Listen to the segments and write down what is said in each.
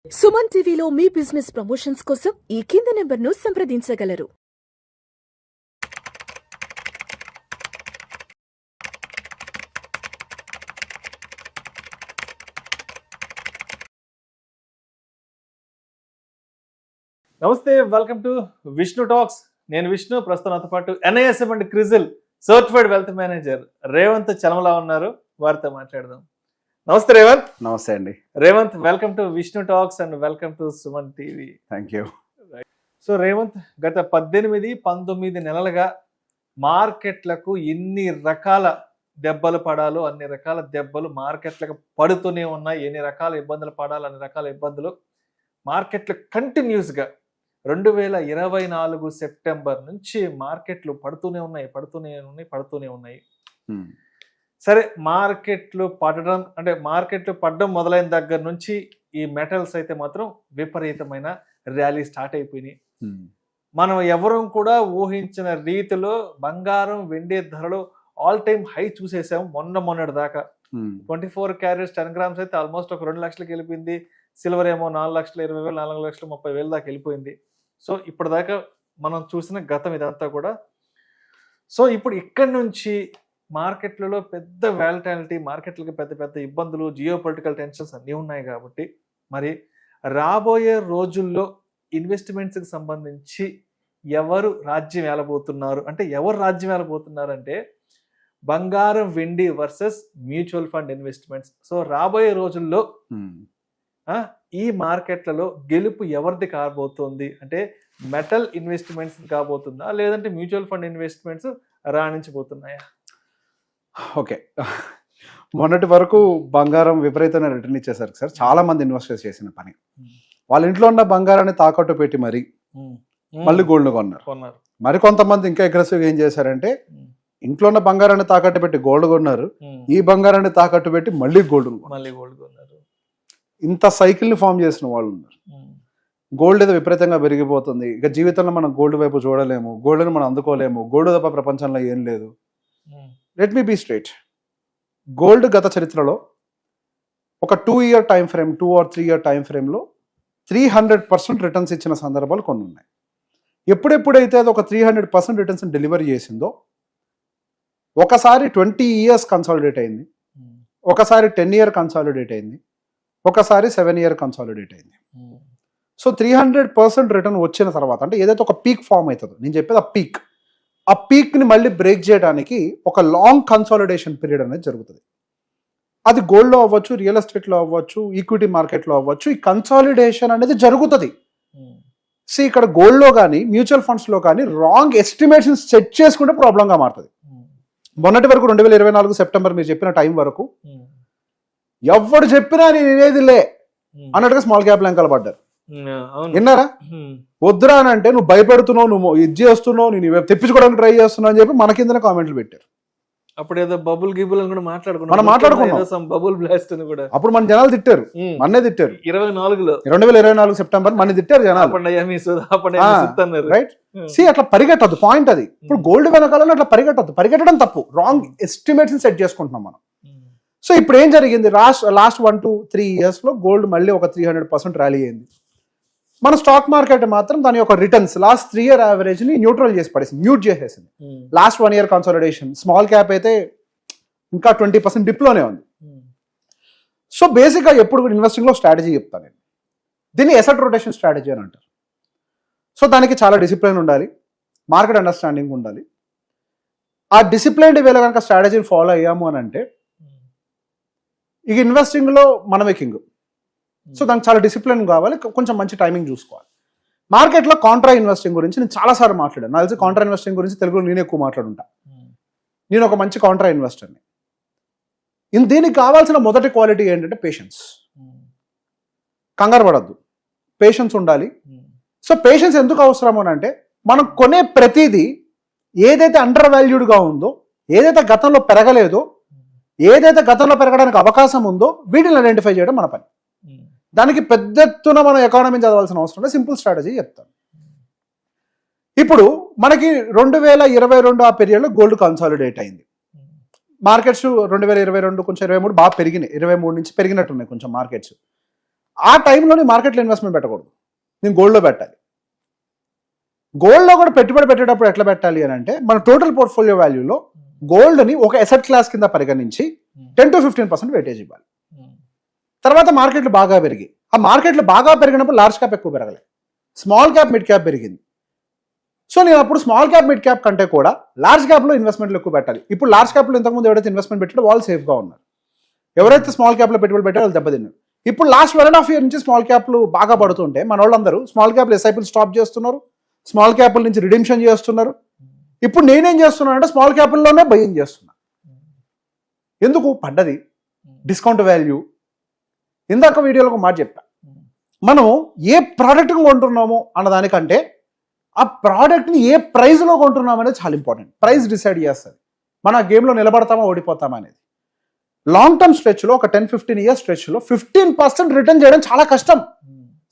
సుమన్ టీవీలో మీ business promotions కోసం ఈ కింది నెంబర్ను సంప్రదించగలరు. నమస్తే, వెల్కమ్ టు విష్ణు టాక్స్. నేను విష్ణు. ప్రస్తుతం నాతో పాటు NISM and CRISIL certified wealth manager Revanth Chalamala ఉన్నారు. వారితో మాట్లాడదాం. నమస్తే రేవంత్. నమస్తే అండి. Revanth, welcome to Vishnu talks and welcome to Suman TV. Thank you. So Revanth, గత 18-19 నెలలుగా మార్కెట్లకు ఎన్ని రకాల దెబ్బలు పడాలో అన్ని రకాల దెబ్బలు మార్కెట్లకు పడుతూనే ఉన్నాయి. ఎన్ని రకాల ఇబ్బందులు పడాలో అన్ని రకాల ఇబ్బందులు మార్కెట్లు కంటిన్యూస్గా 2024 సెప్టెంబర్ నుంచి మార్కెట్లు పడుతూనే ఉన్నాయి. సరే, మార్కెట్లు పడడం మొదలైన దగ్గర నుంచి ఈ మెటల్స్ అయితే మాత్రం విపరీతమైన ర్యాలీ స్టార్ట్ అయిపోయినాయి. మనం ఎవరం కూడా ఊహించిన రీతిలో బంగారం, వెండి ధరలు ఆల్ టైమ్ హై చూసేసాం మొన్నటి దాకా. 24 క్యారెట్స్ 10 గ్రామ్స్ అయితే ఆల్మోస్ట్ ఒక 2 లక్షలకి వెళ్ళిపోయింది. సిల్వర్ ఏమో 4,20,000, 4,30,000 దాకా వెళ్ళిపోయింది. సో ఇప్పటిదాకా మనం చూసిన గతం ఇదంతా కూడా. సో ఇప్పుడు ఇక్కడి నుంచి మార్కెట్లలో పెద్ద వాలటాలిటీ, మార్కెట్లకి పెద్ద పెద్ద ఇబ్బందులు, జియో పొలిటికల్ టెన్షన్స్ అన్నీ ఉన్నాయి కాబట్టి మరి రాబోయే రోజుల్లో ఇన్వెస్ట్మెంట్స్కి సంబంధించి ఎవరు రాజ్యం ఏలబోతున్నారు అంటే బంగారం, వెండి versus mutual fund investments. So రాబోయే రోజుల్లో ఈ మార్కెట్లలో గెలుపు ఎవరిది కాబోతోంది అంటే మెటల్ ఇన్వెస్ట్మెంట్స్ కాబోతుందా, లేదంటే మ్యూచువల్ ఫండ్ ఇన్వెస్ట్మెంట్స్ రాణించబోతున్నాయా? ఓకే, మొన్నటి వరకు బంగారం విపరీతమైన రిటర్న్ ఇచ్చేసరికి సార్ చాలా మంది ఇన్వెస్టర్స్ చేసిన పని, వాళ్ళ ఇంట్లో ఉన్న బంగారాన్ని తాకట్టు పెట్టి మళ్ళీ గోల్డ్ కొన్నారు. మరి కొంతమంది ఇంకా అగ్రెసివ్గా ఏం చేశారంటే ఇంట్లో ఉన్న బంగారాన్ని తాకట్టు పెట్టి గోల్డ్ కొన్నారు, ఈ బంగారాన్ని తాకట్టు పెట్టి మళ్ళీ గోల్డ్ కొన్నారు. ఇంత సైకిల్ని ఫామ్ చేసిన వాళ్ళు ఉన్నారు. గోల్డ్ ఏదో విపరీతంగా పెరిగిపోతుంది, ఇక జీవితంలో మనం గోల్డ్ వైపు చూడలేము, గోల్డ్ని మనం అందుకోలేము, గోల్డ్ తప్ప ప్రపంచంలో ఏం లేదు. Let me be straight. Gold గత చరిత్రలో ఒక 2 or 3 year టైం ఫ్రేమ్లో 300% రిటర్న్స్ ఇచ్చిన సందర్భాలు కొన్ని ఉన్నాయి. ఎప్పుడెప్పుడైతే అది ఒక 300% రిటర్న్స్ డెలివరీ చేసిందో, ఒకసారి 20 years కన్సాలిడేట్ అయింది, ఒకసారి 10 year కన్సాలిడేట్ అయింది, ఒకసారి 7 year కన్సాలిడేట్ అయింది. సో 300% రిటర్న్ వచ్చిన తర్వాత అంటే ఏదైతే ఒక పీక్ ఫామ్ అవుతుందో, నేను చెప్పేది ఆ పీక్ని మళ్ళీ బ్రేక్ చేయడానికి ఒక లాంగ్ కన్సాలిడేషన్ పీరియడ్ అనేది జరుగుతుంది. అది గోల్డ్లో అవ్వచ్చు, రియల్ ఎస్టేట్లో అవ్వచ్చు, ఈక్విటీ మార్కెట్లో అవ్వచ్చు. ఈ కన్సాలిడేషన్ అనేది జరుగుతుంది. సో ఇక్కడ గోల్డ్లో కానీ మ్యూచువల్ ఫండ్స్లో కానీ రాంగ్ ఎస్టిమేషన్స్ సెట్ చేసుకుంటే ప్రాబ్లంగా మారుతుంది. మొన్నటి వరకు 2024 సెప్టెంబర్ మీరు చెప్పిన టైం వరకు ఎవరు చెప్పినా నేను వినేదిలే అన్నట్టుగా స్మాల్ క్యాప్ లంకలు పడ్డారు. విన్నారా? వద్దురా అని అంటే నువ్వు భయపెడుతున్నావు, నువ్వు ఇది చేస్తున్నావు, నేను తెప్పించుకోవడానికి ట్రై చేస్తున్నావు అని చెప్పి మన కింద కామెంట్లు పెట్టారు. అప్పుడు ఏదో బబుల్ గిబుల్ అని కూడా మనం మాట్లాడుకున్నాం. బబుల్ బ్లాస్ట్ అని కూడా అప్పుడు మన జనాలు తిట్టారు, మన్నే తిట్టారు. 2024 సెప్టెంబర్ మన తిట్టారు జనాలు, రైట్? సి అట్లా పరిగెట్టద్దు, పాయింట్ అది. ఇప్పుడు గోల్డ్ వెనకాలని అట్లా పరిగెట్టడం తప్పు. రాంగ్ ఎస్టిమేట్స్ సెట్ చేసుకుంటున్నాం మనం. సో ఇప్పుడు ఏం జరిగింది? లాస్ట్ 1 to 3 years లో గోల్డ్ మళ్ళీ ఒక 300% ర్యాలీ అయింది. మన స్టాక్ మార్కెట్ మాత్రం దాని యొక్క రిటర్న్స్ లాస్ట్ 3 year యావరేజ్ ని న్యూట్రల్ చేసి పడేసింది, మ్యూట్ చేసేసింది. Last 1 year consolidation, small cap అయితే ఇంకా 20% డిప్లోనే ఉంది. సో బేసిక్గా ఎప్పుడు ఇన్వెస్టింగ్లో స్ట్రాటజీ చెప్తాను నేను. దీన్ని ఎసెట్ రొటేషన్ స్ట్రాటజీ అని అంటారు. సో దానికి చాలా డిసిప్లిన్ ఉండాలి, మార్కెట్ అండర్స్టాండింగ్ ఉండాలి. ఆ డిసిప్లైన్డ్ వేలో కనుక స్ట్రాటజీని ఫాలో అయ్యాము అని అంటే ఇక ఇన్వెస్టింగ్లో మనమే కింగ్. సో దానికి చాలా డిసిప్లిన్ కావాలి, కొంచెం మంచి టైమింగ్ చూసుకోవాలి. మార్కెట్లో కాంట్రా ఇన్వెస్టింగ్ గురించి నేను చాలాసార్లు మాట్లాడాను. నాకు తెలిసి కాంట్రా ఇన్వెస్టింగ్ గురించి తెలుగులో నేను ఎక్కువ మాట్లాడుంటా. నేను ఒక మంచి కాంట్రా ఇన్వెస్టర్ని. దీనికి కావాల్సిన మొదటి క్వాలిటీ ఏంటంటే పేషెన్స్. కంగారు పడద్దు, పేషెన్స్ ఉండాలి. సో పేషెన్స్ ఎందుకు అవసరం అని అంటే మనం కొనే ప్రతిదీ ఏదైతే అండర్ వాల్యూడ్గా ఉందో, ఏదైతే గతంలో పెరగలేదో, ఏదైతే గతంలో పెరగడానికి అవకాశం ఉందో వీటిని ఐడెంటిఫై చేయడం మన పని. దానికి పెద్ద ఎత్తున మనం ఎకానమీని చదవాల్సిన అవసరం లేదు, సింపుల్ స్ట్రాటజీ చెప్తాను. ఇప్పుడు మనకి 2022 ఆ పీరియడ్లో గోల్డ్ కన్సాలిడేట్ అయింది. మార్కెట్స్ 2022 కొంచెం 23 బాగా పెరిగినాయి, 23 నుంచి పెరిగినట్టున్నాయి కొంచెం మార్కెట్స్. ఆ టైంలో నీ మార్కెట్లో ఇన్వెస్ట్మెంట్ పెట్టకూడదు, నేను గోల్డ్లో పెట్టాలి. గోల్డ్లో కూడా పెట్టుబడి పెట్టేటప్పుడు ఎట్లా పెట్టాలి అని అంటే మన టోటల్ పోర్ట్ఫోలియో వాల్యూలో గోల్డ్ని ఒక అసెట్ క్లాస్ కింద పరిగణించి 10 to 15% వెయిటేజ్ ఇవ్వాలి. తర్వాత మార్కెట్లు బాగా పెరిగి, ఆ మార్కెట్లు బాగా పెరిగినప్పుడు లార్జ్ క్యాప్ ఎక్కువ పెరగలేదు, స్మాల్ క్యాప్ మిడ్ క్యాప్ పెరిగింది. సో నేను అప్పుడు స్మాల్ క్యాప్ మిడ్ క్యాప్ కంటే కూడా లార్జ్ క్యాప్లో ఇన్వెస్ట్మెంట్లు ఎక్కువ పెట్టాలి. ఇప్పుడు లార్జ్ క్యాప్లో ఇంతకుముందు ఎవరైతే ఇన్వెస్ట్మెంట్ పెట్టారో వాళ్ళు సేఫ్గా ఉన్నారు, ఎవరైతే స్మాల్ క్యాప్లో పెట్టుబడి పెట్టారో వాళ్ళు దెబ్బతిన్నారు. ఇప్పుడు లాస్ట్ 1.5 year నుంచి స్మాల్ క్యాప్లు బాగా పడుతుంటే మన వాళ్ళందరూ స్మాల్ క్యాప్లు ఎస్ఐపీలు స్టాప్ చేస్తున్నారు, స్మాల్ క్యాప్ల నుంచి రిడీమ్షన్ చేస్తున్నారు. ఇప్పుడు నేనేం చేస్తున్నాను అంటే స్మాల్ క్యాప్ల్లోనే బయింగ్ చేస్తున్నా. ఎందుకు? పడ్డది డిస్కౌంట్ వాల్యూ. ఇందాక వీడియోలో ఒక మాట చెప్పా, మనం ఏ ప్రోడక్ట్ని కొంటున్నామో అన్నదానికంటే ఆ ప్రోడక్ట్ని ఏ ప్రైస్లో కొంటున్నాం అనేది చాలా ఇంపార్టెంట్. ప్రైస్ డిసైడ్ చేస్తుంది మన గేమ్లో నిలబడతామా ఓడిపోతామా అనేది. లాంగ్ టర్మ్ స్ట్రెచ్లో ఒక 10-15 years స్ట్రెచ్లో 15% రిటర్న్ చేయడం చాలా కష్టం.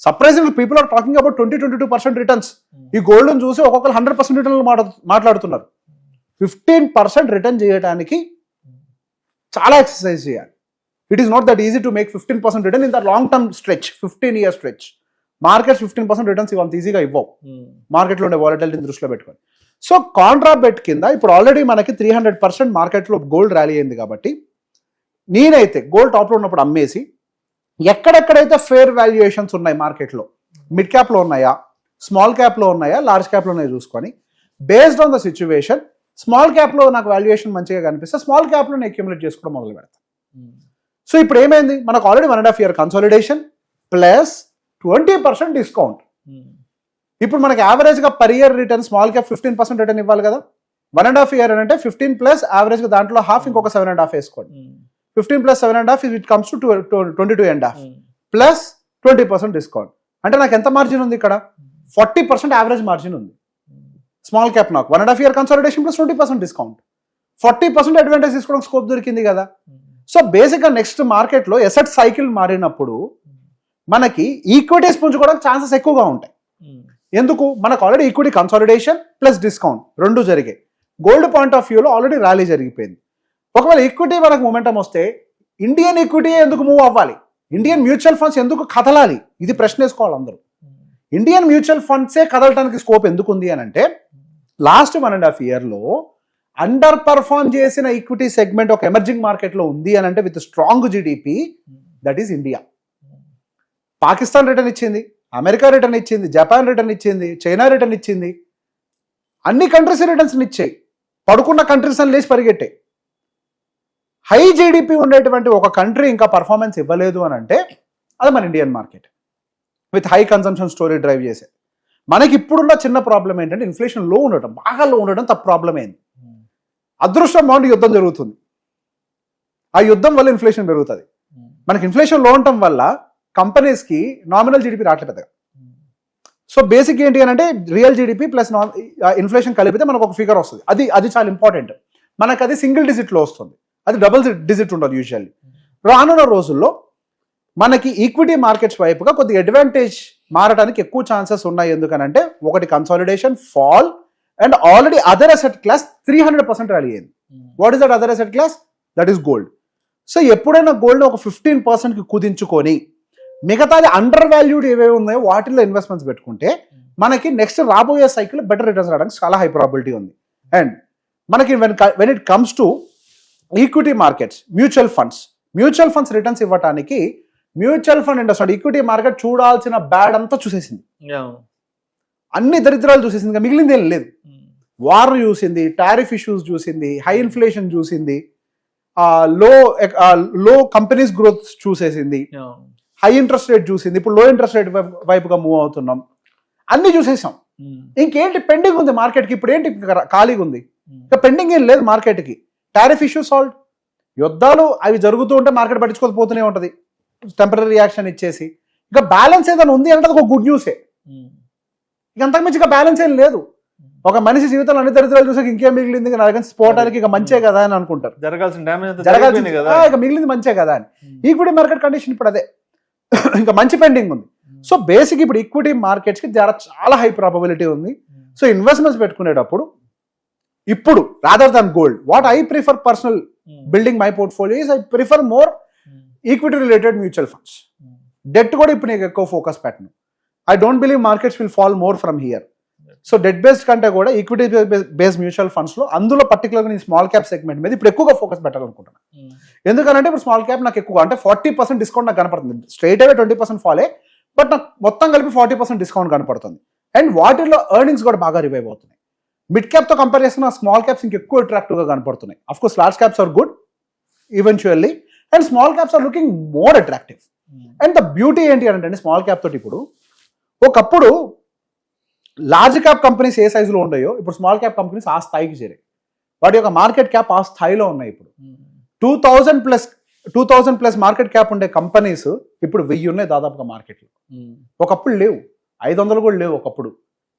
Surprising people are talking about 20-22% returns. ఈ గోల్డ్ని చూసి ఒక్కొక్కరు 100% రిటర్న్ మాట్లాడుతున్నారు. 15% రిటర్న్ చేయడానికి చాలా ఎక్సర్సైజ్ చేయాలి. It is not that easy to make 15% return in the long term stretch. 15 year stretch markets 15% returns ఇవ్వంత ఈజీగా ఇవ్వవు, మార్కెట్లో ఉండే వాలటిలిటీని దృష్టిలో పెట్టుకొని. సో కాంట్రా బెట్ కింద ఇప్పుడు ఆల్రెడీ మనకి 300% మార్కెట్లో గోల్డ్ ర్యాలీ అయింది కాబట్టి నేనైతే గోల్డ్ టాప్లో ఉన్నప్పుడు అమ్మేసి ఎక్కడెక్కడైతే ఫేర్ వాల్యుయేషన్స్ ఉన్నాయి మార్కెట్లో, మిడ్ క్యాప్లో ఉన్నాయా, స్మాల్ క్యాప్లో ఉన్నాయా, లార్జ్ క్యాప్లో ఉన్నాయా చూసుకొని based on the situation small క్యాప్లో నాకు వాల్యుయేషన్ మంచిగా కనిపిస్తే స్మాల్ క్యాప్లో నేను అక్యుములేట్ చేసుకోవడం మొదలు పెడతాను. సో ఇప్పుడు ఏమైంది, మనకు already 1.5 year consolidation plus 20% discount. ఇప్పుడు మనకి యావరేజ్గా per year return small cap 15% return ఇవ్వాలి కదా. 1.5 year అంటే 15 ప్లస్ యావరేజ్గా దాంట్లో హాఫ్ ఇంకొక 7.5 వేసుకోండి. 15 plus 7.5 it comes to 22.5 plus 20% discount. అంటే నాకు ఎంత మార్జిన్ ఉంది ఇక్కడ? 40% యావరేజ్ మార్జిన్ ఉంది స్మాల్ క్యాప్. నాకు 1.5 year consolidation plus 20% discount, 40% advantage తీసుకోవడం స్కోప్ దొరికింది కదా. సో బేసిక్గా నెక్స్ట్ మార్కెట్లో ఎసెట్ సైకిల్ మారినప్పుడు మనకి ఈక్విటీస్ పుంజుకోవడానికి ఛాన్సెస్ ఎక్కువగా ఉంటాయి. ఎందుకు? మనకు already equity consolidation plus discount రెండు జరిగాయి. గోల్డ్ పాయింట్ ఆఫ్ వ్యూలో ఆల్రెడీ ర్యాలీ జరిగిపోయింది. ఒకవేళ ఈక్విటీ మనకు మూమెంటం వస్తే ఇండియన్ ఈక్విటీ ఎందుకు మూవ్ అవ్వాలి, ఇండియన్ మ్యూచువల్ ఫండ్స్ ఎందుకు కదలాలి, ఇది ప్రశ్న వేసుకోవాలి అందరూ. ఇండియన్ మ్యూచువల్ ఫండ్సే కదలటానికి స్కోప్ ఎందుకు ఉంది అని అంటే లాస్ట్ 1.5 yearలో అండర్ పర్ఫార్మ్ చేసిన ఈక్విటీ సెగ్మెంట్ ఒక ఎమర్జింగ్ మార్కెట్లో ఉంది అని అంటే with strong GDP, that is India. Pakistan return ఇచ్చింది, అమెరికా రిటర్న్ ఇచ్చింది, జపాన్ రిటర్న్ ఇచ్చింది, చైనా రిటర్న్ ఇచ్చింది, అన్ని కంట్రీస్ రిటర్న్స్ ఇచ్చాయి. పడుకున్న కంట్రీస్ అని లేచి పరిగెట్టాయి. హై జీడిపి ఉండేటువంటి ఒక కంట్రీ ఇంకా పర్ఫార్మెన్స్ ఇవ్వలేదు అని అంటే అది మన Indian market with high consumption story drive చేసే. మనకి ఇప్పుడున్న చిన్న ప్రాబ్లం ఏంటంటే ఇన్ఫ్లేషన్ లో ఉండటం, బాగా లో ఉండడం తప్ప ప్రాబ్లం ఏంది. అదృష్టం బాగుండి యుద్ధం జరుగుతుంది, ఆ యుద్ధం వల్ల ఇన్ఫ్లేషన్ పెరుగుతుంది. మనకి ఇన్ఫ్లేషన్ లో ఉండటం వల్ల కంపెనీస్కి నామినల్ జీడిపి రావట్లేదు పెద్దగా. సో బేసిక్ ఏంటి అని అంటే రియల్ జీడిపి ప్లస్ ఇన్ఫ్లేషన్ కలిపితే మనకు ఒక ఫిగర్ వస్తుంది. అది చాలా ఇంపార్టెంట్. మనకు అది సింగిల్ డిజిట్లో వస్తుంది, అది డబుల్ డిజిట్ ఉండదు యూజువల్లీ. రానున్న రోజుల్లో మనకి ఈక్విటీ మార్కెట్స్ వైపుగా కొద్దిగా అడ్వాంటేజ్ మారడానికి ఎక్కువ ఛాన్సెస్ ఉన్నాయి. ఎందుకనంటే ఒకటి consolidation, fall, and already other asset class 300% rally అయింది. What is that other asset class? That is gold. So ఎప్పుడైనా గోల్డ్ ఒక 15%కి కుదించుకొని మిగతాది అండర్ వాల్యూడ్ ఏవేవి ఉన్నాయో వాటిల్లో ఇన్వెస్ట్మెంట్స్ పెట్టుకుంటే మనకి నెక్స్ట్ రాబోయే సైకిల్ బెటర్ రిటర్న్స్ రావడానికి చాలా హై ప్రాబిలిటీ ఉంది. అండ్ మనకి when it comes to equity markets, mutual funds returns ఇవ్వడానికి mutual fund industry equity market చూడాల్సిన బ్యాడ్ అంతా చూసేసింది, అన్ని దరిద్రాలు చూసేసింది, ఇంకా మిగిలింది ఏం లేదు. వార్ చూసింది, టారిఫ్ ఇష్యూస్ చూసింది, హై ఇన్ఫ్లేషన్ చూసింది, లో కంపెనీస్ గ్రోత్ చూసేసింది, హై ఇంట్రెస్ట్ రేట్ చూసింది, ఇప్పుడు లో ఇంట్రెస్ట్ రేట్ వైపుగా మూవ్ అవుతున్నాం, అన్ని చూసేసాం. ఇంకేంటి పెండింగ్ ఉంది మార్కెట్కి? ఇప్పుడు ఏంటి ఖాళీగా ఉంది? ఇంకా పెండింగ్ ఏం లేదు మార్కెట్కి. టారిఫ్ ఇష్యూ సాల్వ్, యుద్ధాలు అవి జరుగుతూ ఉంటే మార్కెట్ పట్టించుకోకపోతూనే ఉంటుంది, టెంపరీ రియాక్షన్ ఇచ్చేసి. ఇంకా బ్యాలెన్స్ ఏదైనా ఉంది అంటే ఒక గుడ్ న్యూసే. ఇక అంతకుమించి ఇక బ్యాలెన్స్ ఏం లేదు. ఒక మనిషి జీవితంలో అన్ని దరిద్రాలు చూసాక ఇంకేం మిగిలింది, పోవడానికి ఇక మంచే కదా అని అనుకుంటారు. ఇక మిగిలింది మంచే కదా అని. ఈక్విటీ మార్కెట్ కండిషన్ ఇప్పుడు అదే, ఇంకా మంచి పెండింగ్ ఉంది. సో బేసిక్ ఇప్పుడు ఈక్విటీ మార్కెట్స్కి చాలా హై ప్రాబబిలిటీ ఉంది. సో ఇన్వెస్ట్మెంట్స్ పెట్టుకునేటప్పుడు ఇప్పుడు rather than gold, what I prefer personal building my portfolio is I prefer more equity related mutual funds. Debt కూడా ఇప్పుడు నీకు ఎక్కువ ఫోకస్ పెట్టను. I don't believe markets will fall more from here. So det based కంటే కూడా equity based mutual funds లో అందులో పర్టికులర్గా నేను స్మాల్ క్యాప్ సెగ్మెంట్ మీద ఇప్పుడు ఎక్కువగా ఫోకస్ పెట్టాలనుకుంటున్నాను. ఎందుకంటే ఇప్పుడు స్మాల్ క్యాప్ నాకు ఎక్కువ అంటే 40% డిస్కౌంట్ నాకు కనపడుతుంది. స్ట్రైట్ అవే 20% ఫాలే, బట్ నాకు మొత్తం కలిపి 40% డిస్కౌంట్ కనపడుతుంది. అండ్ వాటిల్లో ఎర్నింగ్స్ కూడా బాగా రివైవ్ అవుతున్నాయి. మిడ్ క్యాప్ తో కంపేర్ చేసిన స్మాల్ క్యాప్స్ ఇంకెక్కువ అట్రాక్టివ్ గా కనపడుతున్నాయి. Of course large caps are good eventually, and small caps are looking more attractive. And the beauty ఏంటి అంటే స్మాల్ క్యాప్ తోటి ఇప్పుడు ఒకప్పుడు లార్జ్ క్యాప్ కంపెనీస్ ఏ సైజులో ఉన్నాయో ఇప్పుడు స్మాల్ క్యాప్ కంపెనీస్ ఆ స్థాయికి చేరాయి. వాటి యొక్క మార్కెట్ క్యాప్ ఆ స్థాయిలో ఉన్నాయి. ఇప్పుడు 2000 ప్లస్ మార్కెట్ క్యాప్ ఉండే కంపెనీస్ ఇప్పుడు 1000 ఉన్నాయి దాదాపుగా మార్కెట్లో. ఒకప్పుడు లేవు, 500 కూడా లేవు ఒకప్పుడు.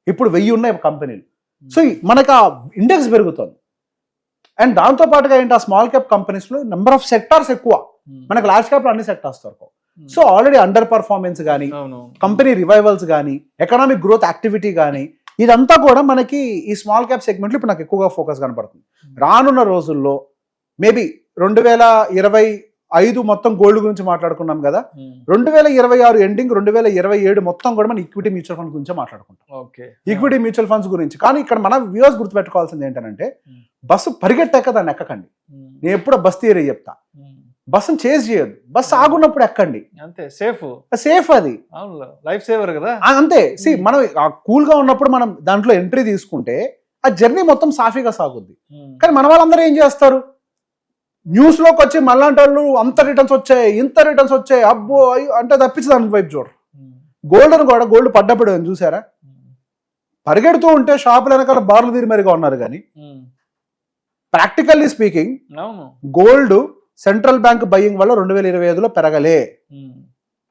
ఇప్పుడు 1000 ఉన్నాయి కంపెనీలు. సో మనకు ఆ ఇండెక్స్ పెరుగుతుంది. అండ్ దాంతో పాటుగా ఏంటి, ఆ స్మాల్ క్యాప్ కంపెనీస్ లో నెంబర్ ఆఫ్ సెక్టార్స్ ఎక్కువ. మనకు లార్జ్ క్యాప్ లో అన్ని సెక్టార్స్ దొరకవు. సో ఆల్రెడీ అండర్ పర్ఫార్మెన్స్ కానీ, కంపెనీ రివైవల్స్ కానీ, ఎకనామిక్ గ్రోత్ యాక్టివిటీ కానీ, ఇదంతా కూడా మనకి ఈ స్మాల్ క్యాప్ సెగ్మెంట్లో ఇప్పుడు నాకు ఎక్కువగా ఫోకస్ కనపడుతుంది. రానున్న రోజుల్లో మేబీ 2025 మొత్తం గోల్డ్ గురించి మాట్లాడుకున్నాం కదా, 2026 ఎండింగ్ 2027 మొత్తం కూడా మనం ఈక్విటీ మ్యూచువల్ ఫండ్స్ గురించి మాట్లాడుకుంటాం. ఈక్విటీ మ్యూచువల్ ఫండ్స్ గురించి. కానీ ఇక్కడ మన వ్యూవర్స్ గుర్తుపెట్టుకోవాల్సింది ఏంటంటే బస్సు పరిగెట్టాక దాన్ని ఎక్కకండి. నేను ఎప్పుడో బస్ థియరీ చెప్తా, బస్సును చేజ్ చేయొద్దు, బస్సు ఆగున్నప్పుడు ఎక్కండి, అంతే. సేఫ్ అది లైఫ్ సేవర్ కదా, అంతే. సి మనం కూల్ గా ఉన్నప్పుడు మనం దాంట్లో ఎంట్రీ తీసుకుంటే ఆ జర్నీ మొత్తం సాఫీగా సాగుద్ది. కానీ మన వాళ్ళందరూ ఏం చేస్తారు, న్యూస్ లోకి వచ్చి మళ్ళాంటి వాళ్ళు అంత రిటర్న్స్ వచ్చాయి, ఇంత రిటర్న్స్ వచ్చాయి, అబ్బో అంటే తప్పించి దాని వైపు చూడరు. గోల్డ్ కూడా గోల్డ్ పడ్డప్పుడు చూసారా, పరిగెడుతూ ఉంటే షాపుల వెనకాల బార్లు తీరి మరిగా ఉన్నారు. కానీ practically speaking gold central bank buying వల్ల 2025లో పెరగలే,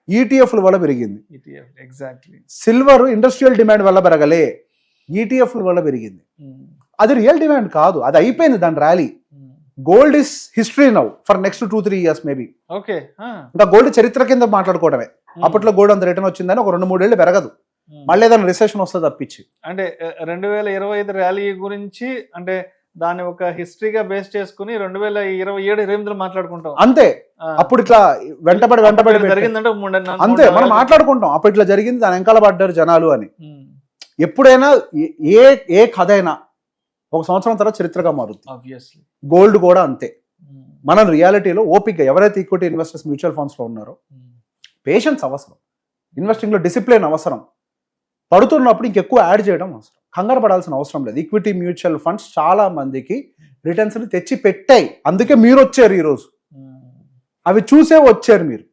ఈటీఎఫ్ల వల్ల పెరిగింది. సిల్వర్ ఇండస్ట్రియల్ డిమాండ్ వల్ల పెరగలే, ఈటీఎఫ్ల వల్ల పెరిగింది. అది రియల్ డిమాండ్ కాదు, అది అయిపోయింది దాని rally. Gold is history now for next 2-3 years maybe. ఇంకా గోల్డ్ చరిత్ర కింద మాట్లాడుకోవడమే. అప్పట్లో గోల్డ్ అంత రిటర్న్ వచ్చిందని ఒక 2-3 ఏళ్ళు పెరగదు, మళ్ళీ ఏదైనా రిసెషన్ వస్తుంది తప్పించి. అంటే 2025 ర్యాలీ గురించి అంటే దాన్ని ఒక హిస్టరీగా బేస్ చేసుకుని 2027-28 మాట్లాడుకుంటాం, అంతే. అప్పుడు ఇట్లా వెంటబడి జరిగిందంటే అంతే మనం మాట్లాడుకుంటాం. అప్పుడు ఇట్లా జరిగింది, దాని వెనకాల పడ్డారు జనాలు అని. ఎప్పుడైనా ఏ కథ అయినా ఒక సంవత్సరం తర్వాత చరిత్రగా మారుతుంది. గోల్డ్ కూడా అంతే. మనం రియాలిటీలో ఓపిక, ఎవరైతే ఈక్విటీ ఇన్వెస్టర్స్ మ్యూచువల్ ఫండ్స్ లో ఉన్నారో పేషెన్స్ అవసరం, ఇన్వెస్టింగ్ లో డిసిప్లిన్ అవసరం, పడుతున్నప్పుడు ఇంకెక్కువ యాడ్ చేయడం అవసరం, కంగారు పడాల్సిన అవసరం లేదు. ఈక్విటీ మ్యూచువల్ ఫండ్స్ చాలా మందికి రిటర్న్స్ ని తెచ్చి పెట్టాయి, అందుకే మీరు వచ్చారు ఈరోజు. అవి చూసే వచ్చారు మీరు.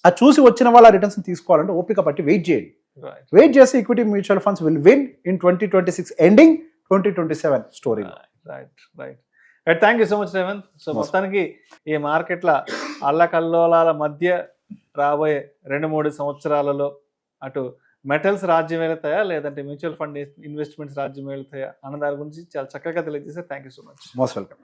ఆ చూసి వచ్చిన వాళ్ళ రిటర్న్స్ తీసుకోవాలంటే ఓపిక పట్టి వెయిట్ చేయండి. వెయిట్ చేసి equity mutual funds will win in 2026 ending 2027 story. Thank you so much Revanth. So మొత్తానికి ఈ మార్కెట్ల అల్లకల్లోలాల మధ్య రాబోయే 2-3 సంవత్సరాలలో అటు మెటల్స్ రాజ్యం వెళ్తాయా లేదంటే మ్యూచువల్ ఫండ్ ఇన్వెస్ట్మెంట్స్ రాజ్యం వెళ్తాయా అన్న దాని గురించి చాలా చక్కగా తెలియజేశారు. Thank you so much. Most welcome.